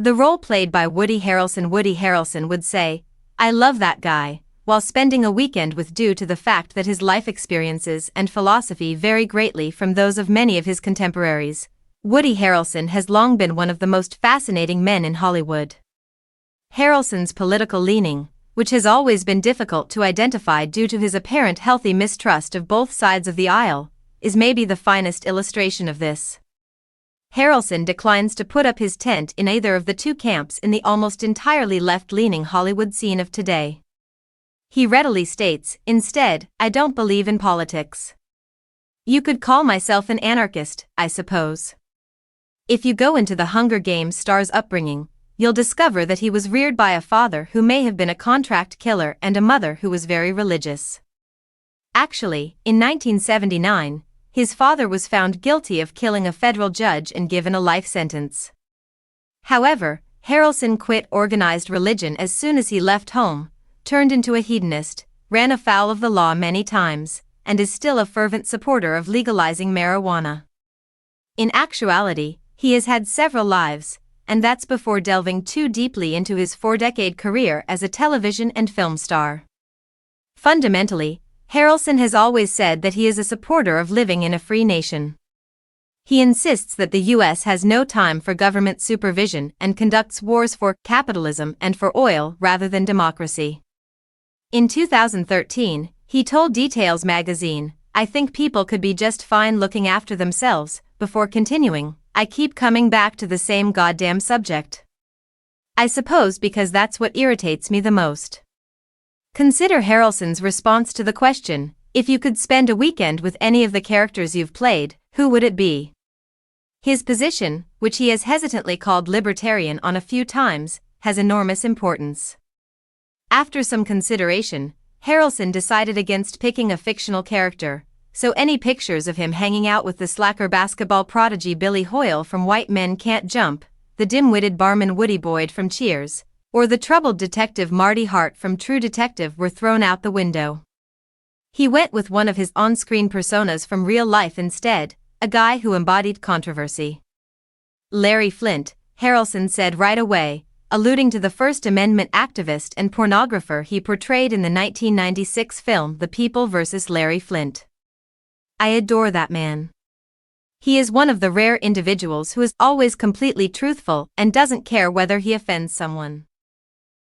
The role played by Woody Harrelson would say, "I love that guy," while spending a weekend with, due to the fact that his life experiences and philosophy vary greatly from those of many of his contemporaries. Woody Harrelson has long been one of the most fascinating men in Hollywood. Harrelson's political leaning, which has always been difficult to identify due to his apparent healthy mistrust of both sides of the aisle, is maybe the finest illustration of this. Harrelson declines to put up his tent in either of the two camps in the almost entirely left-leaning Hollywood scene of today. He readily states, instead, "I don't believe in politics. You could call myself an anarchist, I suppose." If you go into the Hunger Games star's upbringing, you'll discover that he was reared by a father who may have been a contract killer and a mother who was very religious. Actually, in 1979, his father was found guilty of killing a federal judge and given a life sentence. However, Harrelson quit organized religion as soon as he left home, turned into a hedonist, ran afoul of the law many times, and is still a fervent supporter of legalizing marijuana. In actuality, he has had several lives, and that's before delving too deeply into his 4-decade career as a television and film star. Fundamentally, Harrelson has always said that he is a supporter of living in a free nation. He insists that the U.S. has no time for government supervision and conducts wars for capitalism and for oil rather than democracy. In 2013, he told Details magazine, "I think people could be just fine looking after themselves," before continuing, "I keep coming back to the same goddamn subject. I suppose because that's what irritates me the most." Consider Harrelson's response to the question, if you could spend a weekend with any of the characters you've played, who would it be? His position, which he has hesitantly called libertarian on a few times, has enormous importance. After some consideration, Harrelson decided against picking a fictional character, so any pictures of him hanging out with the slacker basketball prodigy Billy Hoyle from White Men Can't Jump, the dim-witted barman Woody Boyd from Cheers, or the troubled detective Marty Hart from True Detective were thrown out the window. He went with one of his on-screen personas from real life instead, a guy who embodied controversy. Larry Flynt, Harrelson said right away, alluding to the First Amendment activist and pornographer he portrayed in the 1996 film The People vs. Larry Flynt. "I adore that man. He is one of the rare individuals who is always completely truthful and doesn't care whether he offends someone.